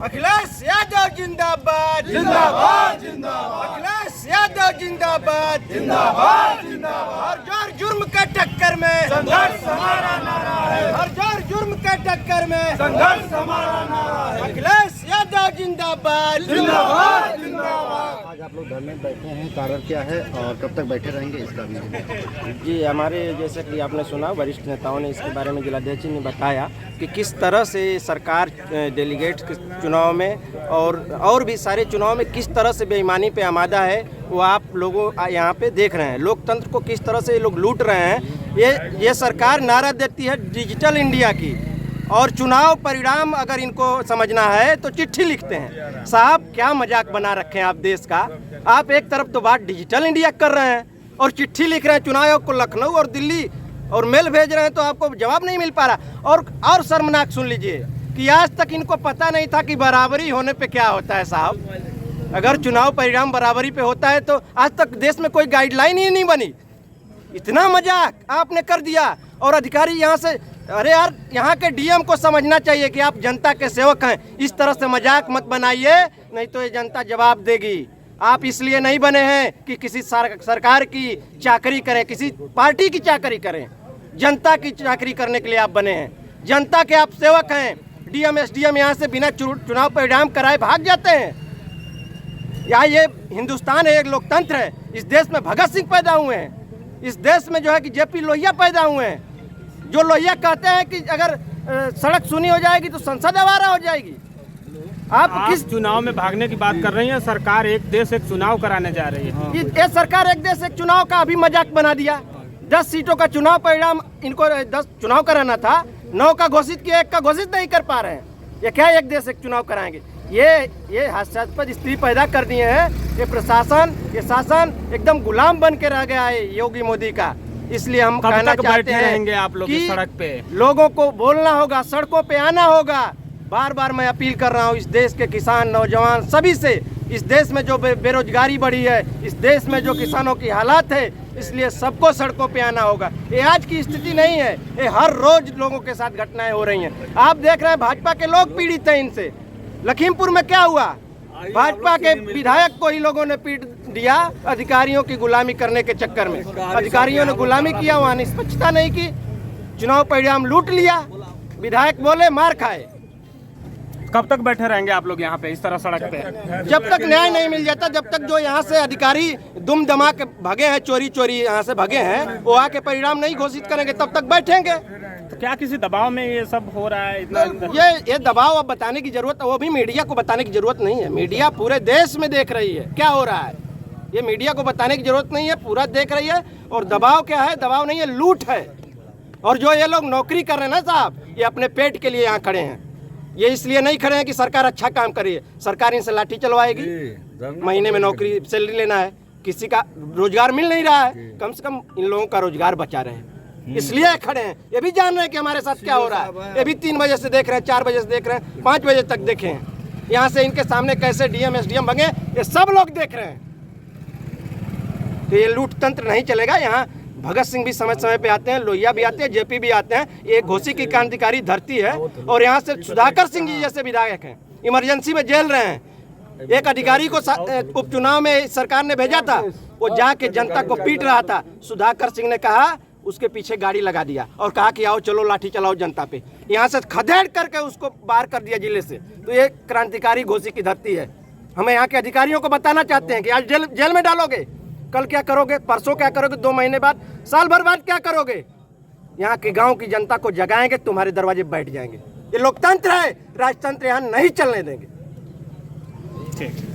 अखिलेश यादव जिंदाबाद जिंदाबाद जिंदाबाद। अखिलेश यादव जिंदाबाद जिंदाबाद जिंदाबाद। हर जोर जुर्म के टक्कर में संघर्ष हमारा नारा है। हर जोर जुर्म के टक्कर में संघर्ष हमारा नारा है। अखिलेश यादव जिंदाबाद जिंदाबाद जिंदाबाद। आज आप लोग धरने में बैठे हैं, कारण क्या है और कब तक बैठे रहेंगे इसका भी? जी, हमारे जैसे कि आपने सुना वरिष्ठ नेताओं ने इसके बारे में जिलाध्यक्ष ने बताया कि किस तरह से सरकार डेलीगेट के चुनाव में और भी सारे चुनाव में किस तरह से बेईमानी पे आमादा है, वो आप लोगों यहाँ पे देख रहे हैं। लोकतंत्र को किस तरह से ये लोग लूट रहे हैं। ये सरकार नारा देती है डिजिटल इंडिया की, और चुनाव परिणाम अगर इनको समझना है तो चिट्ठी लिखते हैं। साहब, क्या मजाक बना रखे हैं आप देश का। आप एक तरफ तो बात डिजिटल इंडिया कर रहे हैं और चिट्ठी लिख रहे हैं चुनाव आयोग को, लखनऊ और दिल्ली, और मेल भेज रहे हैं तो आपको जवाब नहीं मिल पा रहा। और शर्मनाक सुन लीजिए कि आज तक इनको पता नहीं था कि बराबरी होने पे क्या होता है। साहब, अगर चुनाव परिणाम बराबरी पे होता है तो आज तक देश में कोई गाइडलाइन ही नहीं बनी। इतना मजाक आपने कर दिया। और अधिकारी यहाँ से, अरे यार, यहाँ के डीएम को समझना चाहिए कि आप जनता के सेवक हैं। इस तरह से मजाक मत बनाइए, नहीं तो ये जनता जवाब देगी। आप इसलिए नहीं बने हैं कि किसी सरकार की चाकरी करें, किसी पार्टी की चाकरी करें। जनता की चाकरी करने के लिए आप बने हैं। जनता के आप सेवक हैं। डीएम एसडीएम यहाँ से बिना चुनाव परिणाम कराए भाग जाते हैं। यहाँ ये हिंदुस्तान है, एक लोकतंत्र है। इस देश में भगत सिंह पैदा हुए हैं। इस देश में जो है कि जेपी लोहिया पैदा हुए हैं, जो लोहिया कहते हैं कि अगर सड़क सुनी हो जाएगी तो संसद आवारा हो जाएगी। आप किस चुनाव में भागने की बात कर रही हैं? सरकार एक देश एक चुनाव कराने जा रही है। ये सरकार एक देश एक चुनाव का अभी मजाक बना दिया। 10 सीटों का चुनाव परिणाम, इनको 10 चुनाव कराना था, 9 का घोषित किया, 1 का घोषित नहीं कर पा रहे हैं। ये क्या एक देश एक चुनाव कराएंगे? ये हास्यास्पद स्थिति पैदा कर दिए हैं। ये प्रशासन, ये शासन एकदम गुलाम बन के रह गया है योगी मोदी का। इसलिए हम कहना चाहते हैं आप लोग कि सड़क पे लोगों को बोलना होगा, सड़कों पे आना होगा। बार बार मैं अपील कर रहा हूँ इस देश के किसान, नौजवान, सभी से। इस देश में जो बेरोजगारी बढ़ी है, इस देश में जो किसानों की हालात है, इसलिए सबको सड़कों पे आना होगा। ये आज की स्थिति नहीं है, ये हर रोज लोगों के साथ घटनाएं हो रही हैं। आप देख रहे हैं भाजपा के लोग पीड़ित हैं इनसे। लखीमपुर में क्या हुआ? भाजपा के विधायक को ही लोगों ने पीट दिया अधिकारियों की गुलामी करने के चक्कर में। अधिकारियों ने गुलामी किया, वहाँ निष्पक्षता नहीं की, चुनाव परिणाम लूट लिया। विधायक बोले, मार खाए। कब तक बैठे रहेंगे आप लोग यहाँ पे इस तरह सड़क पे? जब तक न्याय नहीं मिल जाता, जब तक जो यहाँ से अधिकारी दुम दमा के भगे हैं, चोरी चोरी यहाँ से भगे हैं, वो आके परिणाम नहीं घोषित करेंगे, तब तक बैठेंगे। तो क्या किसी दबाव में ये सब हो रहा है? इतना ये दबाव अब बताने की जरूरत, वो भी मीडिया को बताने की जरूरत नहीं है। मीडिया पूरे देश में देख रही है क्या हो रहा है। ये मीडिया को बताने की जरूरत नहीं है, पूरा देख रही है। और दबाव क्या है? दबाव नहीं है, लूट है। और जो ये लोग नौकरी कर रहे हैं ना साहब, ये अपने पेट के लिए यहाँ खड़े हैं। ये इसलिए नहीं खड़े हैं कि सरकार अच्छा काम करी है। सरकार इनसे लाठी चलवाएगी, महीने में नौकरी सैलरी लेना है, किसी का रोजगार मिल नहीं रहा है। कम से कम इन लोगों का रोजगार बचा रहे हैं, इसलिए खड़े हैं। ये भी जान रहे हैं कि हमारे साथ क्या हो रहा है। ये भी 3 बजे से देख रहे हैं, 4 बजे से देख रहे हैं, 5 बजे तक देखे हैं। यहाँ से इनके सामने कैसे डीएम एसडीएम भगे, ये सब लोग देख रहे हैं। तो ये लूट तंत्र नहीं चलेगा। यहाँ भगत सिंह भी समय समय पे आते हैं, लोहिया भी आते हैं, जेपी भी आते हैं। एक घोषी की क्रांतिकारी धरती है। और यहाँ से सुधाकर सिंह जी जैसे विधायक हैं, इमरजेंसी में जेल रहे हैं। एक अधिकारी को उपचुनाव में सरकार ने भेजा था, वो जाके जनता को पीट रहा था। सुधाकर सिंह ने कहा, उसके पीछे गाड़ी लगा दिया और कहा कि आओ चलो लाठी चलाओ जनता पे। यहाँ से खदेड़ करके उसको बाहर कर दिया जिले से। तो ये क्रांतिकारी घोषी की धरती है। हमें यहाँ के अधिकारियों को बताना चाहते हैं कि आज जेल में डालोगे, कल क्या करोगे, परसों क्या करोगे, 2 महीने बाद, साल भर बाद क्या करोगे। यहाँ के गांव की जनता को जगाएंगे, तुम्हारे दरवाजे बैठ जाएंगे। ये लोकतंत्र है, राजतंत्र यहाँ नहीं चलने देंगे। ठीक।